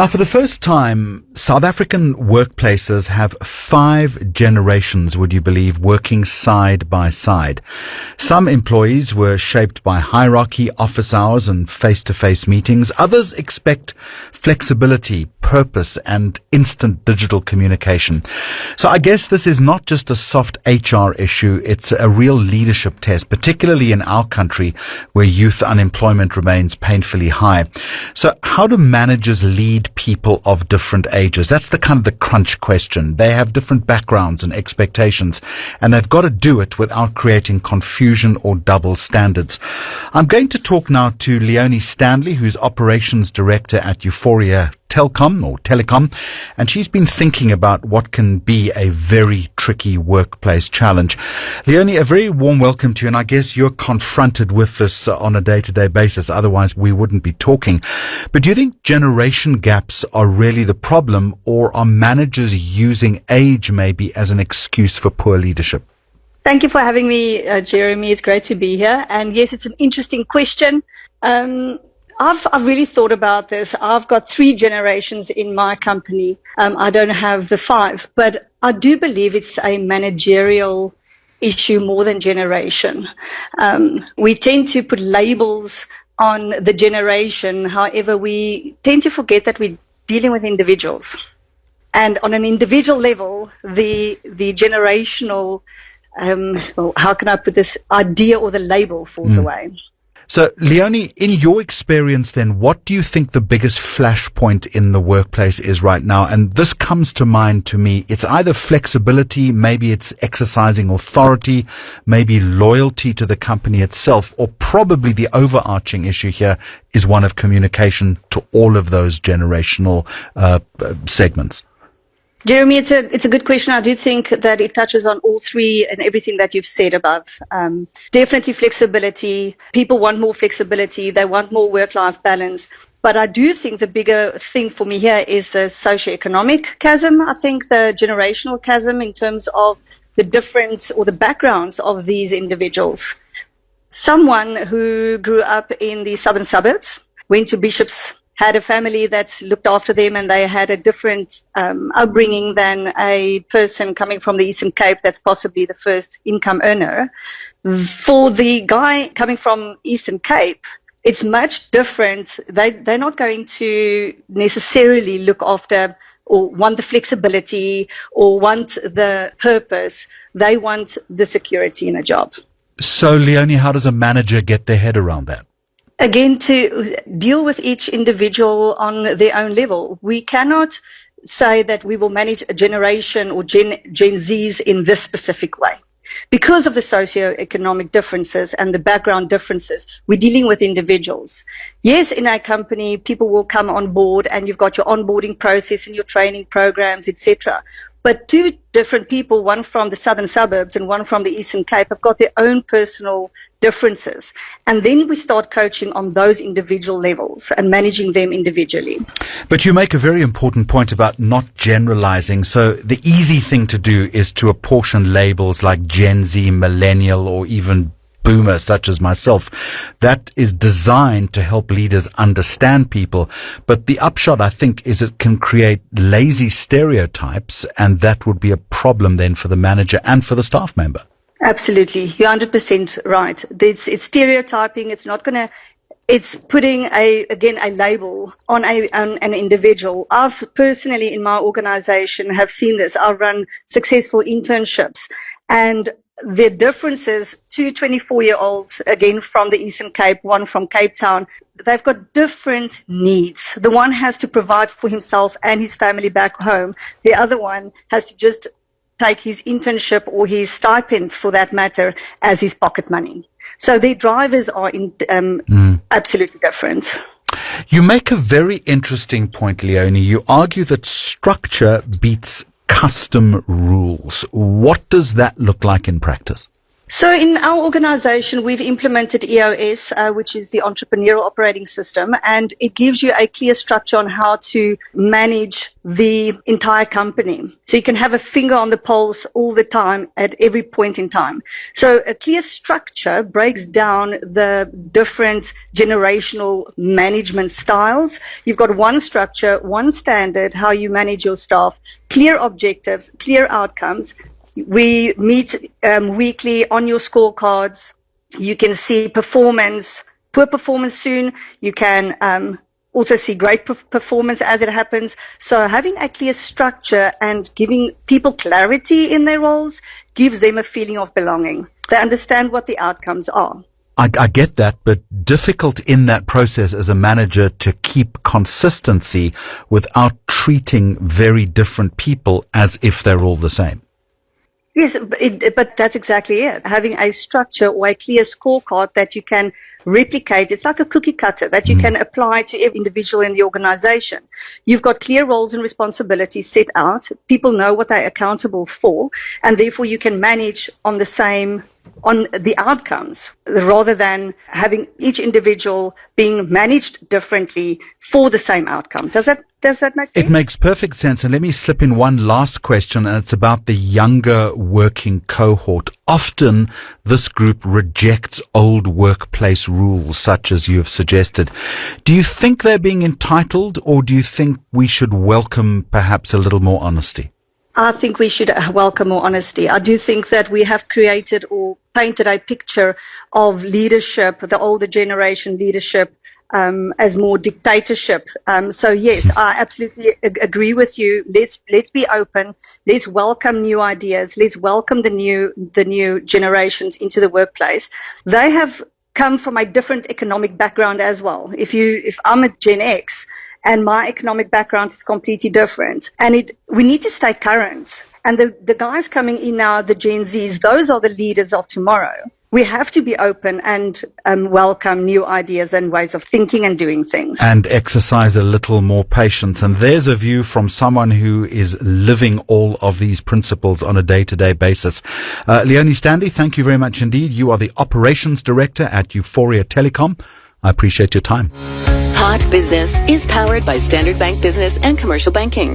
Now, for the first time, South African workplaces have 5 generations, would you believe, working side by side. Some employees were shaped by hierarchy, office hours, and face-to-face meetings. Others expect flexibility, purpose, and instant digital communication. So I guess this is not just a soft HR issue, it's a real leadership test, particularly in our country where youth unemployment remains painfully high. So how do managers lead people of different ages? That's the kind of the crunch question. They have different backgrounds and expectations, and they've got to do it without creating confusion or double standards. I'm going to talk now to Leonie Stanley, who's Operations Director at Euphoria Telecom, and she's been thinking about what can be a very tricky workplace challenge. Leonie, a very warm welcome to you, and I guess you're confronted with this on a day-to-day basis, otherwise we wouldn't be talking. But do you think generation gaps are really the problem, or are managers using age maybe as an excuse for poor leadership? Thank you for having me, Jeremy. It's great to be here. And yes, it's an interesting question. I've really thought about this. I've got 3 generations in my company. I don't have the 5, but I do believe it's a managerial issue more than generation. We tend to put labels on the generation. However, we tend to forget that we're dealing with individuals. And on an individual level, the generational, how can I put this, idea or the label falls away. So, Leonie, in your experience then, what do you think the biggest flashpoint in the workplace is right now? And this comes to mind to me. It's either flexibility, maybe it's exercising authority, maybe loyalty to the company itself, or probably the overarching issue here is one of communication to all of those generational segments. Jeremy, it's a good question. I do think that it touches on all 3 and everything that you've said above. Definitely flexibility. People want more flexibility. They want more work-life balance. But I do think the bigger thing for me here is the socioeconomic chasm. I think the generational chasm in terms of the difference or the backgrounds of these individuals. Someone who grew up in the southern suburbs, went to Bishop's, had a family that looked after them, and they had a different upbringing than a person coming from the Eastern Cape that's possibly the first income earner. For the guy coming from Eastern Cape, it's much different. They're not going to necessarily look after or want the flexibility or want the purpose. They want the security in a job. So, Leonie, how does a manager get their head around that? Again, to deal with each individual on their own level. We cannot say that we will manage a generation or Gen Zs in this specific way. Because of the socio-economic differences and the background differences, we're dealing with individuals. Yes, in our company, people will come on board and you've got your onboarding process and your training programs, etc. But 2 different people, one from the southern suburbs and one from the Eastern Cape, have got their own personal differences. And then we start coaching on those individual levels and managing them individually. But you make a very important point about not generalizing. So the easy thing to do is to apportion labels like Gen Z, millennial, or even boomer, such as myself. That is designed to help leaders understand people. But the upshot, I think, is it can create lazy stereotypes, and that would be a problem then for the manager and for the staff member. Absolutely. You're 100% right. It's stereotyping. It's putting a label on an individual. I've personally in my organization have seen this. I've run successful internships, and the differences, 2 24-year-olds, again from the Eastern Cape, one from Cape Town, they've got different needs. The one has to provide for himself and his family back home. The other one has to just take his internship or his stipend, for that matter, as his pocket money. So their drivers are absolutely different. You make a very interesting point, Leonie. You argue that structure beats custom rules. What does that look like in practice? So in our organization, we've implemented EOS, which is the Entrepreneurial Operating System, and it gives you a clear structure on how to manage the entire company. So you can have a finger on the pulse all the time at every point in time. So a clear structure breaks down the different generational management styles. You've got one structure, one standard, how you manage your staff, clear objectives, clear outcomes. We meet weekly on your scorecards. You can see performance, poor performance soon. You can also see great performance as it happens. So having a clear structure and giving people clarity in their roles gives them a feeling of belonging. They understand what the outcomes are. I get that, but difficult in that process as a manager to keep consistency without treating very different people as if they're all the same. Yes, but that's exactly it. Having a structure or a clear scorecard that you can replicate. It's like a cookie cutter that you can apply to every individual in the organization. You've got clear roles and responsibilities set out. People know what they're accountable for, and therefore you can manage on the outcomes rather than having each individual being managed differently for the same outcome. Does that make sense? It makes perfect sense. And let me slip in one last question, and it's about the younger working cohort. Often this group rejects old workplace rules, such as you have suggested. Do you think they're being entitled, or do you think we should welcome perhaps a little more honesty? I think we should welcome more honesty. I do think that we have created or painted a picture of leadership, the older generation leadership, as more dictatorship. So yes, I absolutely agree with you. Let's be open. Let's welcome new ideas. Let's welcome the new generations into the workplace. They have come from a different economic background as well. If I'm a Gen X, and my economic background is completely different. And we need to stay current. And the guys coming in now, the Gen Zs, those are the leaders of tomorrow. We have to be open and welcome new ideas and ways of thinking and doing things. And exercise a little more patience. And there's a view from someone who is living all of these principles on a day-to-day basis. Leonie Stanley, thank you very much indeed. You are the Operations Director at Euphoria Telecom. I appreciate your time. Hot Business is powered by Standard Bank Business and Commercial Banking.